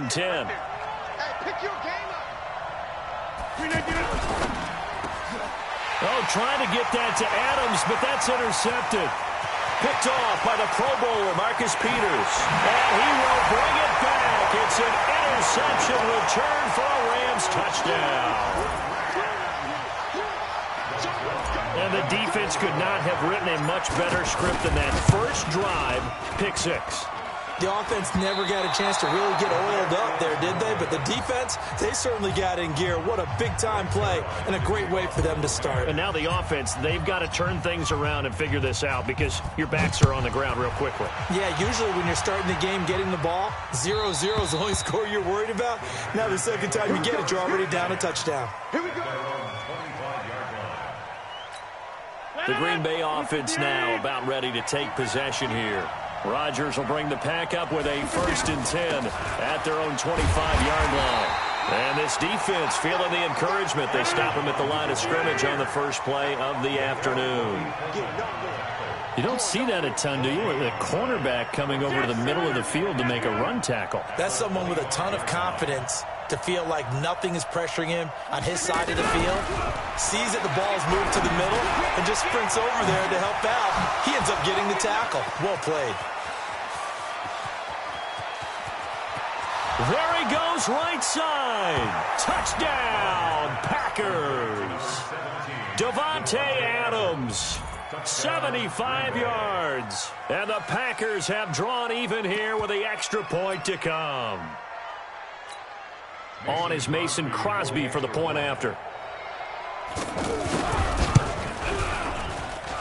and 10. Hey, pick your game up. Oh, trying to get that to Adams, but that's intercepted. Picked off by the Pro Bowler, Marcus Peters. And he will bring it back. It's an interception return for a Rams touchdown. And the defense could not have written a much better script than that. First drive, pick 6. The offense never got a chance to really get oiled up there, did they? But the defense, they certainly got in gear. What a big-time play and a great way for them to start. And now the offense, they've got to turn things around and figure this out because your backs are on the ground real quickly. Yeah, usually when you're starting the game getting the ball, 0-0 is the only score you're worried about. Now the second time you get it, you're already down a touchdown. Here we go. The Green Bay offense now about ready to take possession here. Rodgers will bring the pack up with a 1st and 10 at their own 25-yard line. And this defense feeling the encouragement. They stop him at the line of scrimmage on the first play of the afternoon. You don't see that a ton, do you? The cornerback coming over to the middle of the field to make a run tackle. That's someone with a ton of confidence to feel like nothing is pressuring him on his side of the field. Sees that the ball's moved to the middle and just sprints over there to help out. He ends up getting the tackle. Well played. There he goes, right side. Touchdown, Packers. Davante Adams, 75 yards. And the Packers have drawn even here with the extra point to come. On is Mason Crosby for the point after.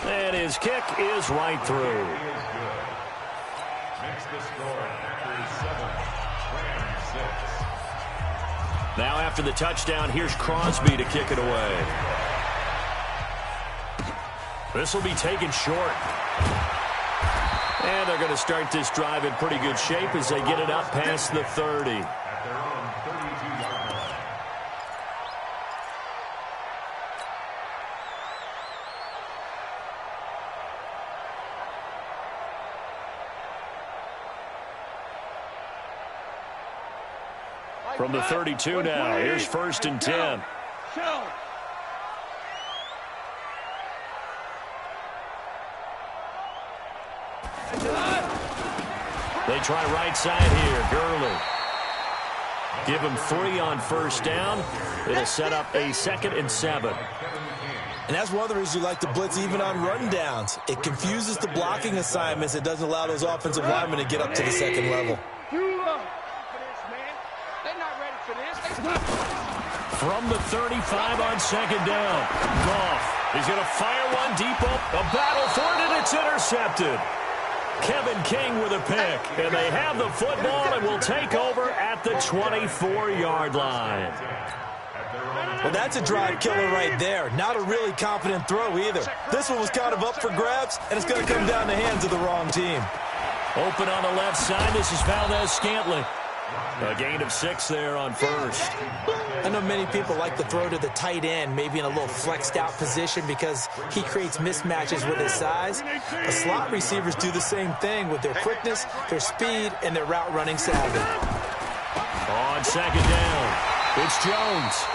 And his kick is right through. Now after the touchdown, here's Crosby to kick it away. This will be taken short. And they're going to start this drive in pretty good shape as they get it up past the 30. From the 32 now, here's 1st and 10. They try right side here, Gurley. Give him 3 on 1st down. It'll set up a 2nd and 7. And that's one of the reasons you like to blitz even on rundowns. It confuses the blocking assignments. It doesn't allow those offensive linemen to get up to the second level. From the 35 on 2nd down. Goff. He's going to fire one deep up. A battle for it, and it's intercepted. Kevin King with a pick. And they have the football and will take over at the 24-yard line. Well, that's a drive killer right there. Not a really confident throw either. This one was kind of up for grabs, and it's going to come down the hands of the wrong team. Open on the left side. This is Valdez-Scantling. A gain of 6 there on 1st. I know many people like to throw to the tight end, maybe in a little flexed out position because he creates mismatches with his size. The slot receivers do the same thing with their quickness, their speed, and their route running savvy. On 2nd down, it's Jones.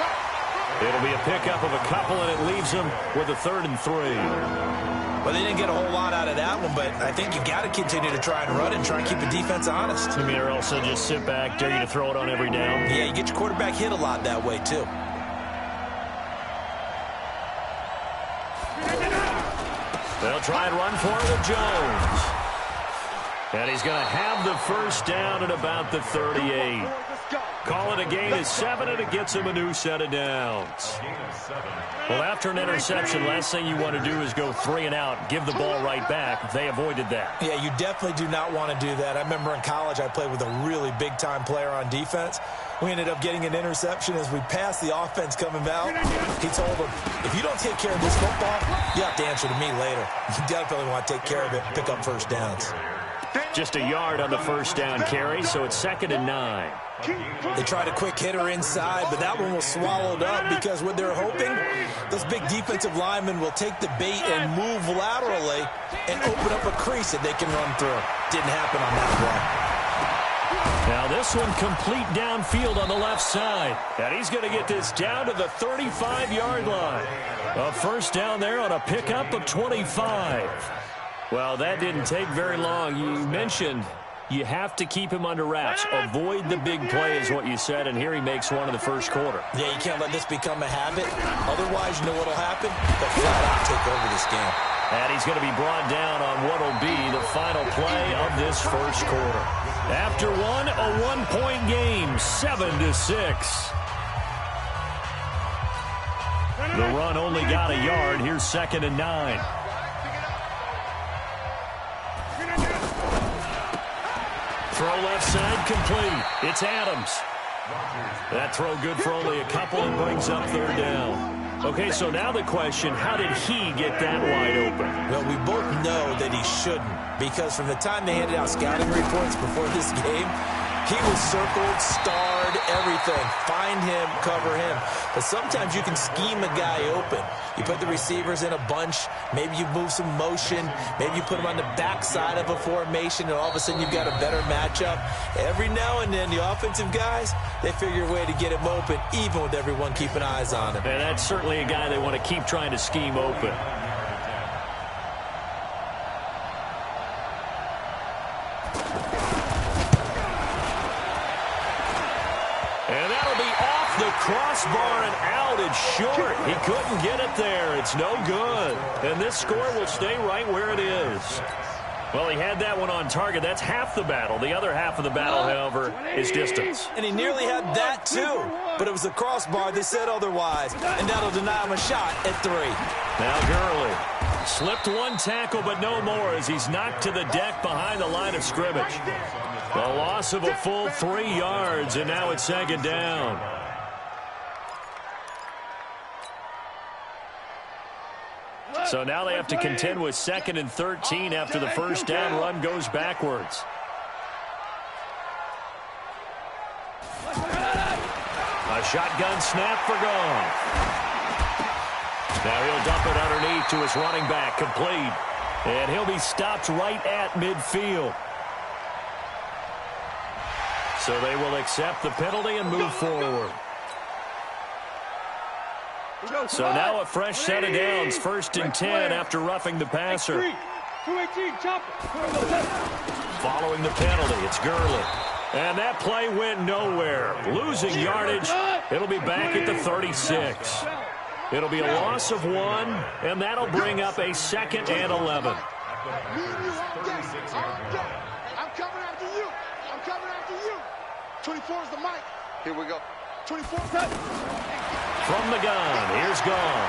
It'll be a pickup of a couple, and it leaves him with a 3rd and 3. Well, they didn't get a whole lot out of that one, but I think you got to continue to try and run and try and keep the defense honest. You mean, or also just sit back, dare you to throw it on every down? Yeah, you get your quarterback hit a lot that way, too. They'll try and run for it with Jones. And he's going to have the 1st down at about the 38. Call it a gain of 7, and it gets him a new set of downs. Well, after an interception, last thing you want to do is go 3 and out, give the ball right back. They avoided that. Yeah, you definitely do not want to do that. I remember in college I played with a really big-time player on defense. We ended up getting an interception as we passed the offense coming out. He told him, if you don't take care of this football, you have to answer to me later. You definitely want to take care of it and pick up 1st downs. Just a yard on the 1st down carry, so it's 2nd and 9. They tried a quick hitter inside, but that one was swallowed up because what they're hoping, those big defensive linemen will take the bait and move laterally and open up a crease that they can run through. Didn't happen on that play. Now this one complete downfield on the left side. And he's going to get this down to the 35-yard line. A first down there on a pickup of 25. Well, that didn't take very long. You mentioned you have to keep him under wraps. Avoid the big play is what you said, and here he makes one in the first quarter. Yeah, you can't let this become a habit. Otherwise, you know what will happen? They'll flat out take over this game. And he's going to be brought down on what will be the final play of this first quarter. After one, a one-point game, 7-6. The run only got a yard. Here's 2nd and 9. Throw left side complete. It's Adams. That throw good for only a couple and brings up 3rd down. Okay, so now the question, how did he get that wide open? Well, we both know that he shouldn't, because from the time they handed out scouting reports before this game, he was circled, starred, everything. Find him, cover him. But sometimes you can scheme a guy open. You put the receivers in a bunch. Maybe you move some motion. Maybe you put them on the backside of a formation, and all of a sudden you've got a better matchup. Every now and then, the offensive guys, they figure a way to get him open, even with everyone keeping eyes on him. And that's certainly a guy they want to keep trying to scheme open. Crossbar and out. It's short. He couldn't get it there. It's no good. And this score will stay right where it is. Well, he had that one on target. That's half the battle. The other half of the battle, however, is distance. And he nearly had that, too. But it was the crossbar. They said otherwise. And that'll deny him a shot at 3. Now Gurley slipped one tackle, but no more as he's knocked to the deck behind the line of scrimmage. The loss of a full 3 yards, and now it's 2nd down. So now they have to contend with 2nd and 13 after the first down run goes backwards. A shotgun snap for Goff. Now he'll dump it underneath to his running back, complete. And he'll be stopped right at midfield. So they will accept the penalty and move forward. So now a fresh set of downs, 1st and 10 after roughing the passer. Following the penalty, it's Gurley. And that play went nowhere. Losing yardage, it'll be back at the 36. It'll be a loss of 1, and that'll bring up a 2nd and 11. I'm coming after you. I'm coming after you. 24 is the mic. Here we go. 24. From the gun, here's Goff.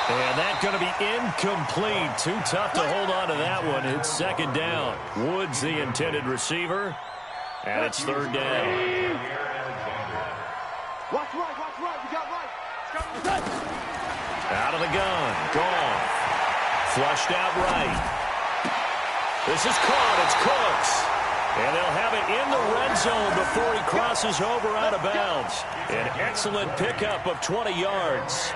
And that's going to be incomplete. Too tough to hold on to that one. It's 2nd down. Woods the intended receiver. And it's 3rd down. Watch right. You got right. Out of the gun. Goff. Flushed out right. This is caught. It's Cooks. And they'll have it in the red zone before he crosses over out of bounds. An excellent pickup of 20 yards.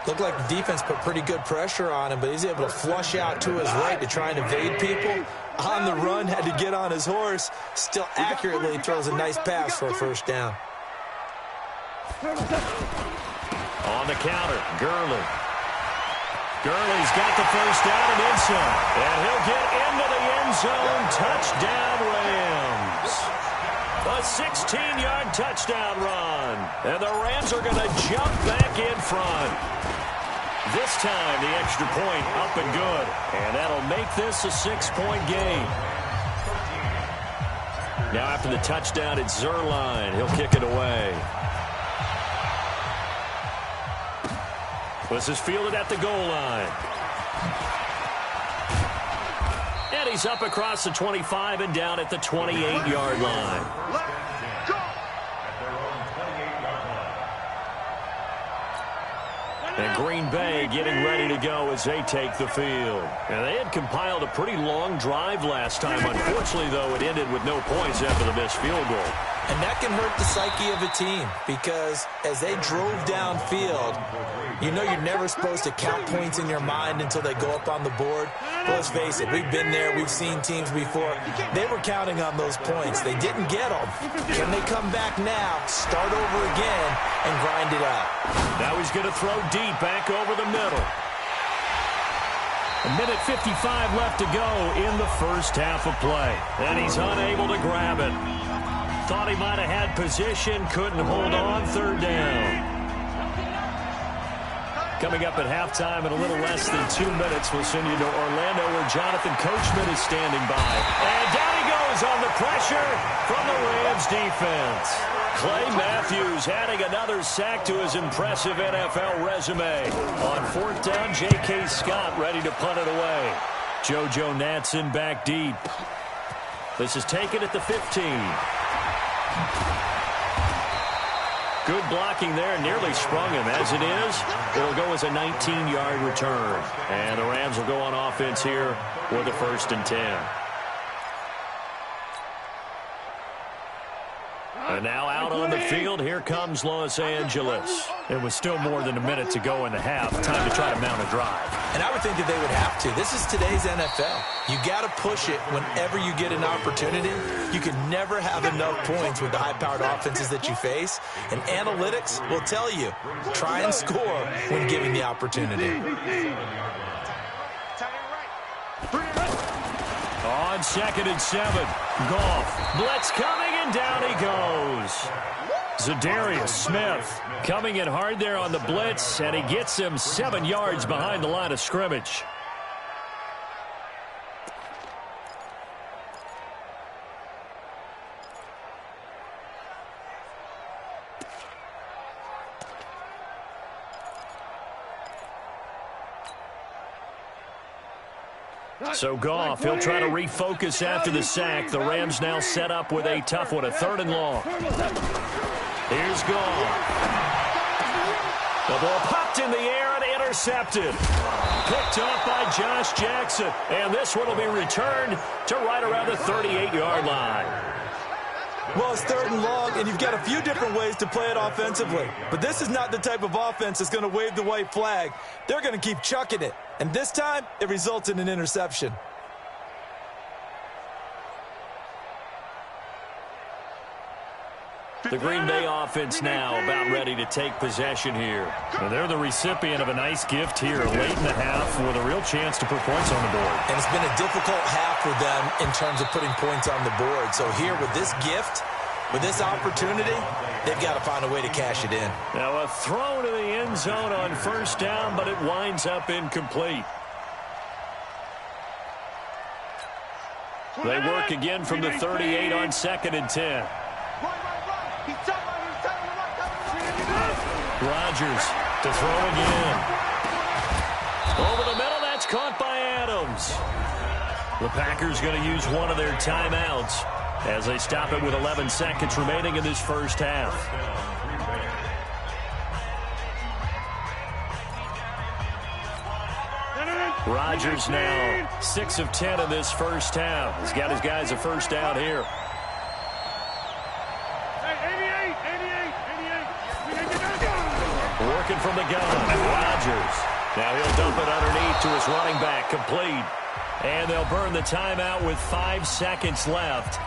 Looked like the defense put pretty good pressure on him, but he's able to flush out to his right to try and evade people. On the run, had to get on his horse. Still accurately throws a nice pass for a first down. On the counter, Gurley. Gurley's got the first down and then some. And he'll get into the end zone. Touchdown, Rams. A 16-yard touchdown run. And the Rams are going to jump back in front. This time, the extra point up and good. And that'll make this a 6-point game. Now after the touchdown, it's Zerline. He'll kick it away. This is fielded at the goal line. And he's up across the 25 and down at the 28-yard line. And Green Bay getting ready to go as they take the field. And they had compiled a pretty long drive last time. Unfortunately, though, it ended with no points after the missed field goal. And that can hurt the psyche of a team because as they drove downfield, you know you're never supposed to count points in your mind until they go up on the board. But let's face it, we've been there. We've seen teams before. They were counting on those points. They didn't get them. Can they come back now, start over again, and grind it out? Now he's going to throw deep back over the middle. 1:55 left to go in the first half of play. And he's unable to grab it. Thought he might have had position, couldn't hold on, third down. Coming up at halftime in a little less than 2 minutes, we'll send you to Orlando where Jonathan Coachman is standing by. And down he goes on the pressure from the Rams defense. Clay Matthews adding another sack to his impressive NFL resume. On fourth down, J.K. Scott ready to punt it away. JoJo Natson back deep. This is taken at the 15. Good blocking there, nearly sprung him. As it is, it'll go as a 19-yard return. And the Rams will go on offense here with a 1st and 10. And now out on the field, here comes Los Angeles. It was still more than a minute to go in the half. Time to try to mount a drive. And I would think that they would have to. This is today's NFL. You got to push it whenever you get an opportunity. You can never have enough points with the high-powered offenses that you face. And analytics will tell you, try and score when given the opportunity. On 2nd and 7, Goff. Blitz coming, and down he goes. Zadarius Smith coming in hard there on the blitz, and he gets him 7 yards behind the line of scrimmage. So Goff, he'll try to refocus after the sack. The Rams now set up with a tough one, a 3rd and long. Here's Goff. The ball popped in the air and intercepted. Picked up by Josh Jackson. And this one will be returned to right around the 38-yard line. Well, it's 3rd and long, and you've got a few different ways to play it offensively. But this is not the type of offense that's going to wave the white flag. They're going to keep chucking it. And this time, it results in an interception. The Green Bay offense now about ready to take possession here. And they're the recipient of a nice gift here late in the half with a real chance to put points on the board. And it's been a difficult half for them in terms of putting points on the board. So here with this gift, with this opportunity, they've got to find a way to cash it in. Now a throw to the end zone on 1st down, but it winds up incomplete. They work again from the 38 on 2nd and 10. Rodgers to throw again. Over the middle, that's caught by Adams. The Packers going to use one of their timeouts as they stop it with 11 seconds remaining in this first half. Rodgers now 6 of 10 in this first half. He's got his guys a 1st down here. Working from the gun, Rodgers. Now he'll dump it underneath to his running back, complete. And they'll burn the timeout with 5 seconds left.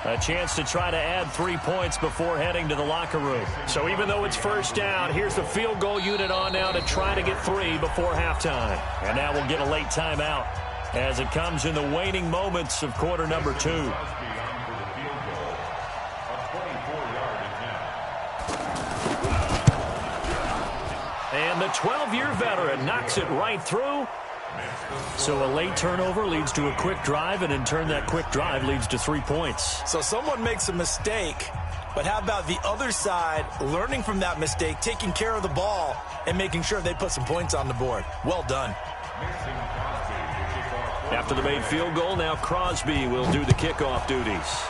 A chance to try to add 3 points before heading to the locker room. So even though it's 1st down, here's the field goal unit on now to try to get 3 before halftime. And now we'll get a late timeout as it comes in the waning moments of quarter number 2. And the 12-year veteran knocks it right through. So a late turnover leads to a quick drive, and in turn that quick drive leads to 3 points. So someone makes a mistake, but how about the other side learning from that mistake, taking care of the ball, and making sure they put some points on the board? Well done. After the made field goal, now Crosby will do the kickoff duties.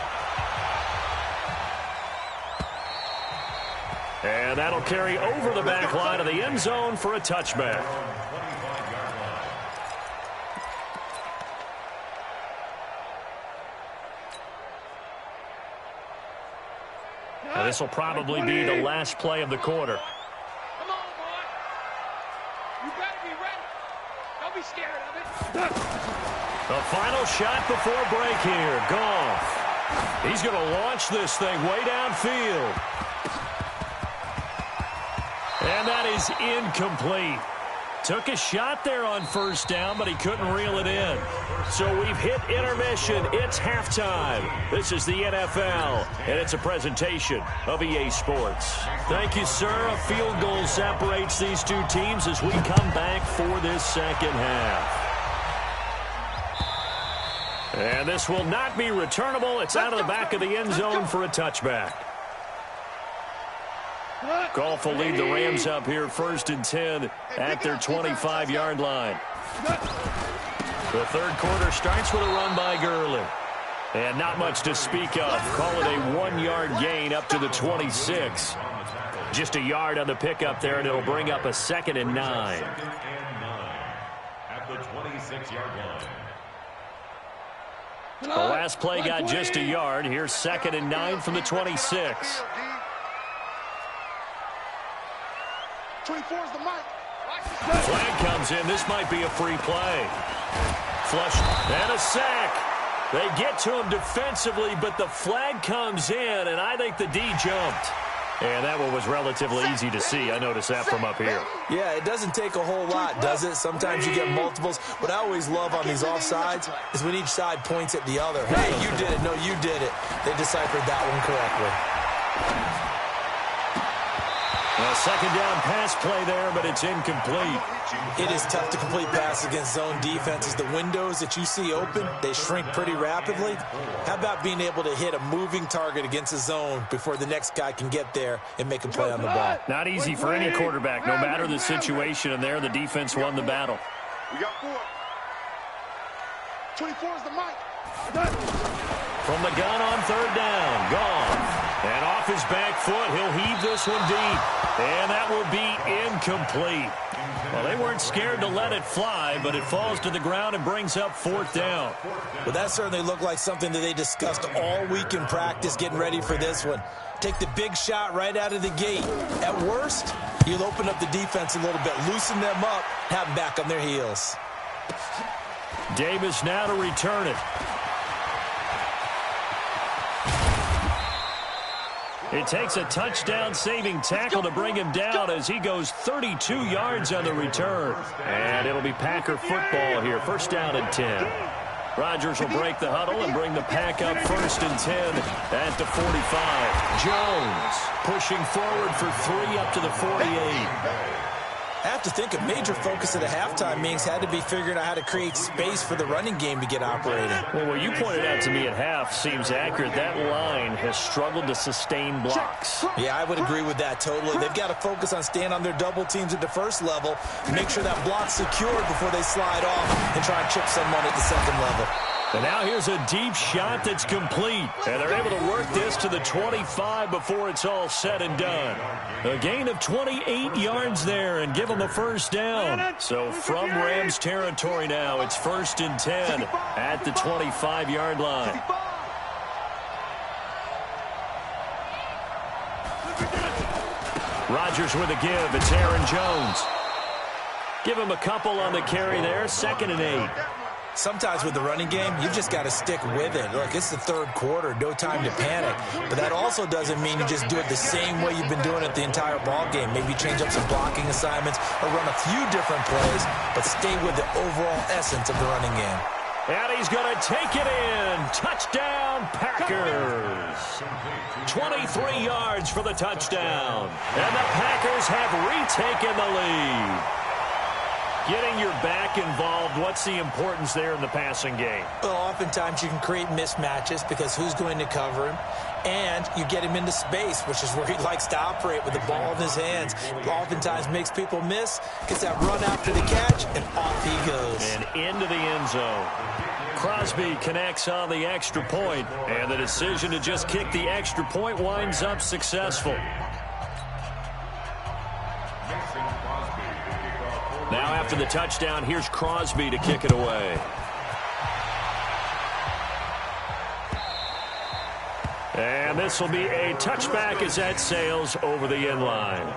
And that'll carry over the back line of the end zone for a touchback. Now, this will probably be the last play of the quarter. Come on, boy. You better be ready. Don't be scared of it. The final shot before break here. Goff. He's going to launch this thing way downfield. And that is incomplete. Took a shot there on first down, but he couldn't reel it in. So we've hit intermission. It's halftime. This is the NFL, and it's a presentation of EA Sports. Thank you, sir. A field goal separates these two teams as we come back for this second half. And this will not be returnable. It's out of the back of the end zone for a touchback. Goff will lead the Rams up here 1st and 10 at their 25-yard line. The third quarter starts with a run by Gurley. And not much to speak of. Call it a 1-yard gain up to the 26. Just a yard on the pickup there, and it'll bring up a 2nd and 9. At the 26-yard line. The last play got just a yard. Here's 2nd and 9 from the 26. 24 is the mic. Flag comes in. This might be a free play. Flush and a sack. They get to him defensively, but the flag comes in, and I think the D jumped. And that one was relatively easy to see. I noticed that from up here. Yeah, it doesn't take a whole lot, does it? Sometimes you get multiples. What I always love on these offsides is when each side points at the other. Hey, you did it. No, you did it. They deciphered that one correctly. A second down pass play there, but it's incomplete. It is tough to complete passes against zone defenses. The windows that you see open, they shrink pretty rapidly. How about being able to hit a moving target against a zone before the next guy can get there and make a play on the ball? Not easy for any quarterback, no matter the situation, and there the defense won the battle. We got 4. 24 is the mic. From the gun on 3rd down, Goff. And off his back foot, he'll heave this one deep. And that will be incomplete. Well, they weren't scared to let it fly, but it falls to the ground and brings up 4th down. Well, that certainly looked like something that they discussed all week in practice getting ready for this one. Take the big shot right out of the gate. At worst, you'll open up the defense a little bit, loosen them up, have them back on their heels. Davis now to return it. It takes a touchdown-saving tackle to bring him down as he goes 32 yards on the return. And it'll be Packer football here. 1st down and 10. Rodgers will break the huddle and bring the pack up 1st and 10 at the 45. Jones pushing forward for 3 up to the 48. I have to think a major focus of the halftime meetings had to be figuring out how to create space for the running game to get operating. Well, what you pointed out to me at half seems accurate. That line has struggled to sustain blocks. Yeah, I would agree with that totally. They've got to focus on staying on their double teams at the first level, make sure that block's secured before they slide off and try and chip someone at the second level. And now here's a deep shot that's complete. And they're able to work this to the 25 before it's all said and done. A gain of 28 yards there and give them a 1st down. So from Rams territory now, it's 1st and 10 at the 25-yard line. Rodgers with a give. It's Aaron Jones. Give him a couple on the carry there. 2nd and 8. Sometimes with the running game, you've just got to stick with it. Look, it's the third quarter, no time to panic. But that also doesn't mean you just do it the same way you've been doing it the entire ball game. Maybe change up some blocking assignments or run a few different plays, but stay with the overall essence of the running game. And he's going to take it in. Touchdown, Packers. 23 yards for the touchdown. And the Packers have retaken the lead. Getting your back involved, what's the importance there in the passing game? Well, oftentimes you can create mismatches because who's going to cover him? And you get him into space, which is where he likes to operate with the ball in his hands. Oftentimes makes people miss, gets that run after the catch, and off he goes. And into the end zone. Crosby connects on the extra point, and the decision to just kick the extra point winds up successful. Now after the touchdown, here's Crosby to kick it away. And this will be a touchback as that sails over the end line.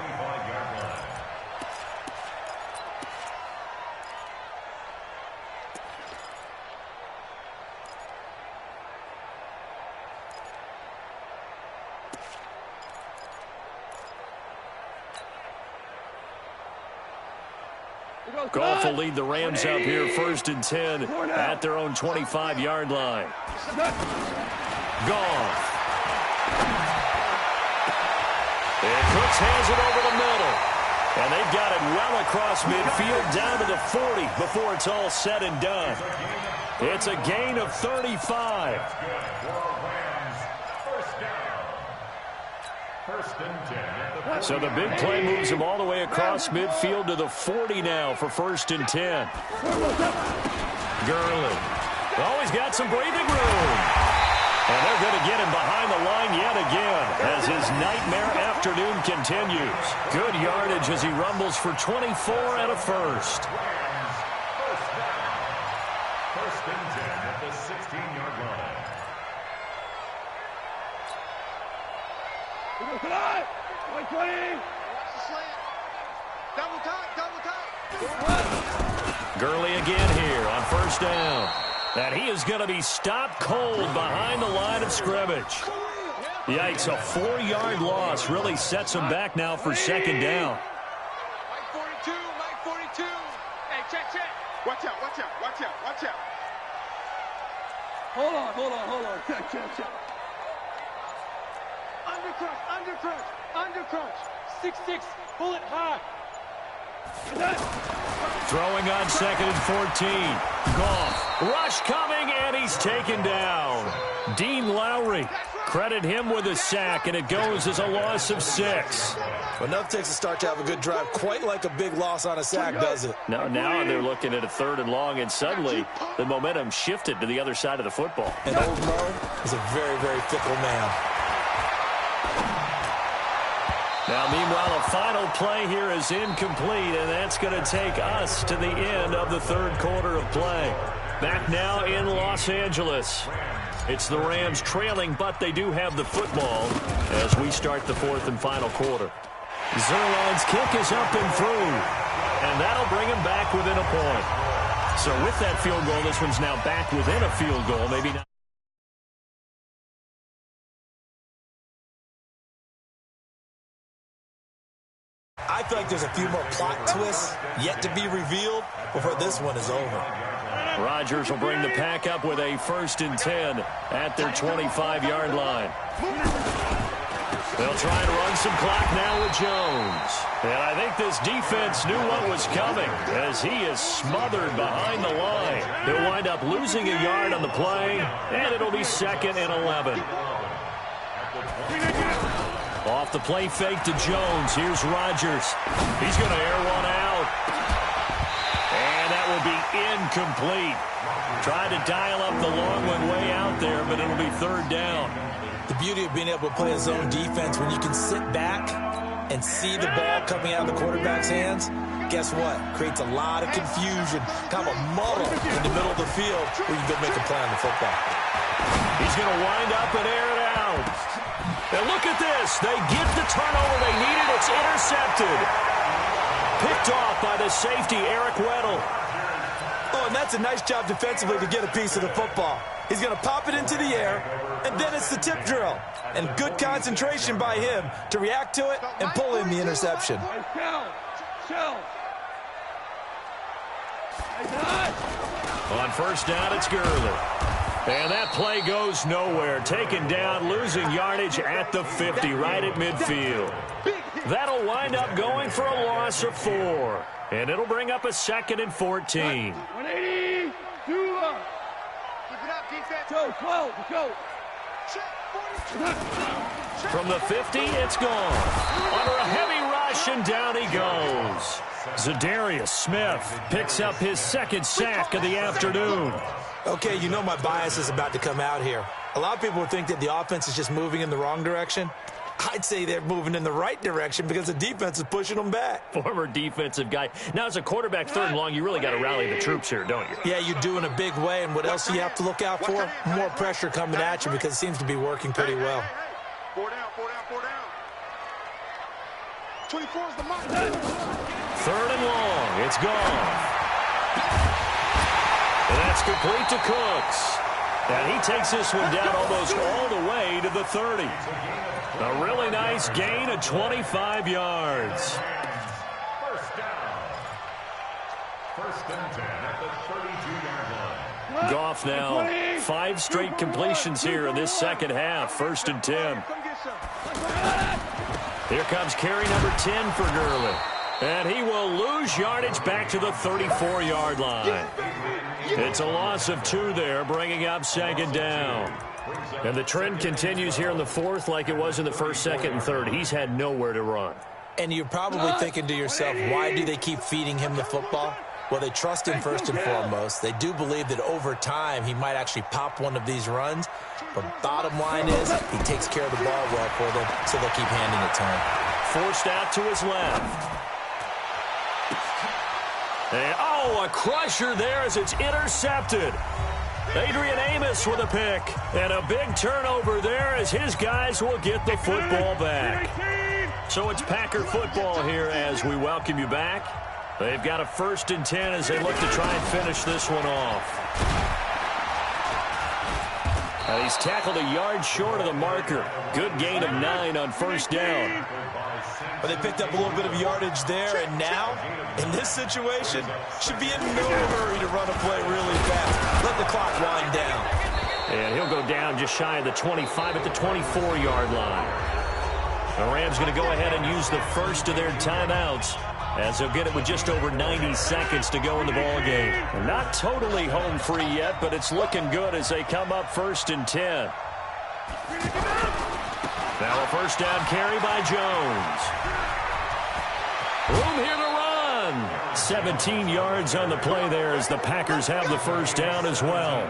Goff will lead the Rams up here 1st and 10 at their own 25-yard line. Goff. And Cooks has it over the middle. And they've got it well across midfield down to the 40 before it's all said and done. It's a gain of 35. So the big play moves him all the way across midfield to the 40 now for 1st and 10. Gurley. Oh, he's got some breathing room. And they're going to get him behind the line yet again as his nightmare afternoon continues. Good yardage as he rumbles for 24 and a first. 1st and 10 at the 16-yard line. Gurley again here on 1st down. And he is going to be stopped cold behind the line of scrimmage. Yikes, a 4-yard loss really sets him back now for 2nd down. Mike 42. Hey, check. Watch out. Hold on. Check. Undercrunch. 6-6, pull it high. Throwing on 2nd and 14. Goff. Rush coming, and he's taken down. Dean Lowry. Credit him with a sack, and it goes as a loss of 6. Well, enough takes a start to have a good drive. Quite like a big loss on a sack, does it? Now they're looking at a 3rd and long, and suddenly the momentum shifted to the other side of the football. And old Mo is a very, very fickle man. Now, meanwhile, a final play here is incomplete, and that's going to take us to the end of the 3rd quarter of play. Back now in Los Angeles. It's the Rams trailing, but they do have the football as we start the 4th and final quarter. Zerline's kick is up and through, and that'll bring him back within a point. So with that field goal, this one's now back within a field goal, maybe not. I feel like there's a few more plot twists yet to be revealed before this one is over. Rodgers will bring the pack up with a 1st and 10 at their 25-yard line. They'll try and run some clock now with Jones. And I think this defense knew what was coming as he is smothered behind the line. He'll wind up losing a yard on the play, and it'll be 2nd and 11. Off the play fake to Jones. Here's Rodgers. He's going to air one out. And that will be incomplete. Tried to dial up the long one way out there, but it'll be 3rd down. The beauty of being able to play a zone defense when you can sit back and see the ball coming out of the quarterback's hands, guess what? Creates a lot of confusion, kind of a muddle in the middle of the field where you can go make a play on the football. He's going to wind up and air it out. And look at this. They get the turnover they needed. It's intercepted. Picked off by the safety, Eric Weddle. Oh, and that's a nice job defensively to get a piece of the football. He's going to pop it into the air, and then it's the tip drill. And good concentration by him to react to it and pull in the interception. On 1st down, it's Gurley. And that play goes nowhere. Taken down, losing yardage at the 50, right at midfield. That'll wind up going for a loss of 4. And it'll bring up a 2nd and 14. 180, 2 up. Keep it up, defense. Go, 12, go. From the 50, it's gone. Under a heavy rush, and down he goes. Zadarius Smith picks up his 2nd sack of the afternoon. Okay, you know my bias is about to come out here. A lot of people would think that the offense is just moving in the wrong direction. I'd say they're moving in the right direction because the defense is pushing them back. Former defensive guy. Now, as a quarterback, 3rd and long, you really got to rally the troops here, don't you? Yeah, you do in a big way. And what else do you have to look out for? More pressure coming at you because it seems to be working pretty well. 4 down, 4 down, 4 down. 24 is the mark. 3rd and long. It's gone. And that's complete to Cooks. And he takes this one down almost all the way to the 30. A really nice gain of 25 yards. First down. 1st and 10 at the 32-yard line. Goff now 5 straight completions here in this second half. 1st and 10. Here comes carry number 10 for Gurley. And he will lose yardage back to the 34-yard line. It's a loss of 2 there, bringing up 2nd down. And the trend continues here in the 4th like it was in the 1st, 2nd, and 3rd. He's had nowhere to run. And you're probably thinking to yourself, why do they keep feeding him the football? Well, they trust him first and foremost. They do believe that over time he might actually pop one of these runs. But bottom line is he takes care of the ball well for them, so they'll keep handing it to him. Forced out to his left. And, a crusher there as it's intercepted. Adrian Amos with a pick. And a big turnover there as his guys will get the football back. So it's Packer football here as we welcome you back. They've got a 1st and 10 as they look to try and finish this one off. And he's tackled a yard short of the marker. Good gain of 9 on 1st down. But they picked up a little bit of yardage there, and now, in this situation, should be in no hurry to run a play really fast. Let the clock wind down. And he'll go down just shy of the 25 at the 24-yard line. The Rams going to go ahead and use the first of their timeouts as they'll get it with just over 90 seconds to go in the ball game. Not totally home free yet, but it's looking good as they come up 1st and 10. Now a 1st down carry by Jones. Room here to run. 17 yards on the play there as the Packers have the 1st down as well.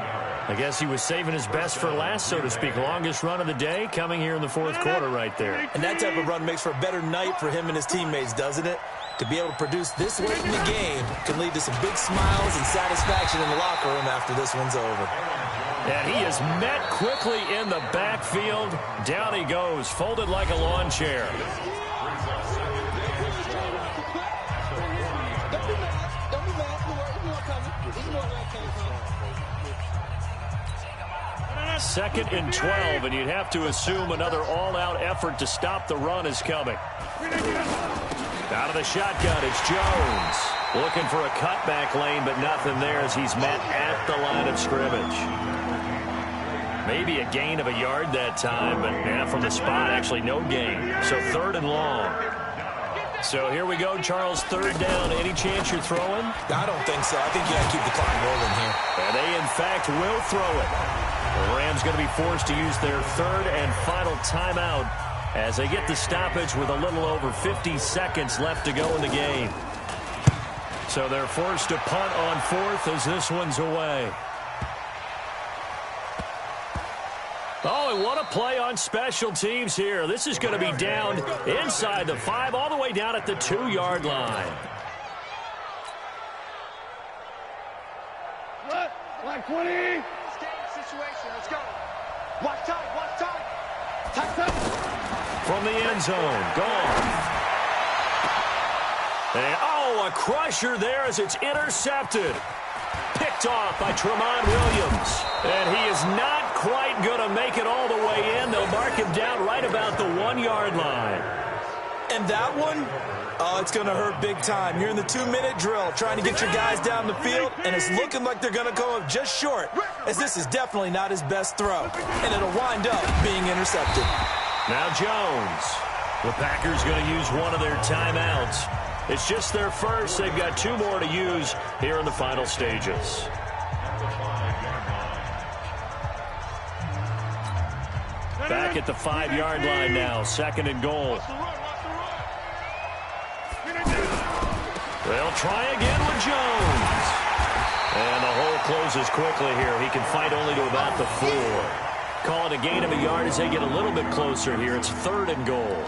I guess he was saving his best for last, so to speak. Longest run of the day coming here in the 4th quarter right there. And that type of run makes for a better night for him and his teammates, doesn't it? To be able to produce this late in the game can lead to some big smiles and satisfaction in the locker room after this one's over. And he is met quickly in the backfield. Down he goes, folded like a lawn chair. Second and 12, and you'd have to assume another all-out effort to stop the run is coming. Out of the shotgun, it's Jones. Looking for a cutback lane, but nothing there as he's met at the line of scrimmage. Maybe a gain of a yard that time, but from the spot, actually no gain. So 3rd and long. So here we go, Charles, 3rd down. Any chance you're throwing? I don't think so. I think you got to keep the clock rolling here. And they, in fact, will throw it. The Rams going to be forced to use their 3rd and final timeout as they get the stoppage with a little over 50 seconds left to go in the game. So they're forced to punt on 4th as this one's away. Oh, and what a play on special teams here. This is going to be down inside the 5, all the way down at the 2-yard line. What? Like 20. Situation. Let's go. Watch tight. Watch tight. Tight. From the end zone, gone. And, a crusher there as it's intercepted. Picked off by Tramon Williams. And he is not quite going to make it all the way in. They'll mark him down right about the 1-yard line. And that one, it's going to hurt big time. You're in the 2-minute drill trying to get your guys down the field, and it's looking like they're going to go up just short, as this is definitely not his best throw. And it'll wind up being intercepted. Now Jones. The Packers going to use one of their timeouts. It's just their first. They've got 2 more to use here in the final stages. Back at the 5-yard line now, 2nd and goal. They'll try again with Jones. And the hole closes quickly here. He can fight only to about the 4. Call it a gain of a yard as they get a little bit closer here. It's 3rd and goal.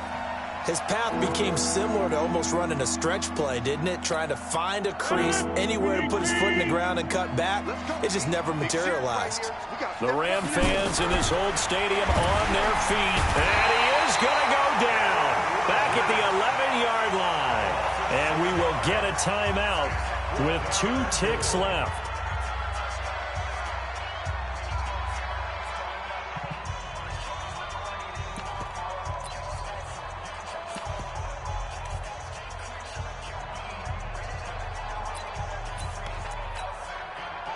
His path became similar to almost running a stretch play, didn't it? Trying to find a crease, anywhere to put his foot in the ground and cut back. It just never materialized. The Ram fans in this old stadium on their feet. And he is going to go down back at the 11-yard line. And we will get a timeout with 2 ticks left.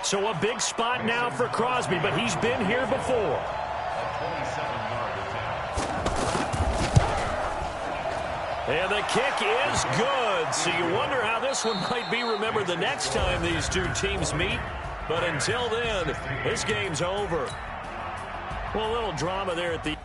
So a big spot now for Crosby, but he's been here before. And the kick is good. So you wonder how this one might be remembered the next time these two teams meet. But until then, this game's over. Well, a little drama there at the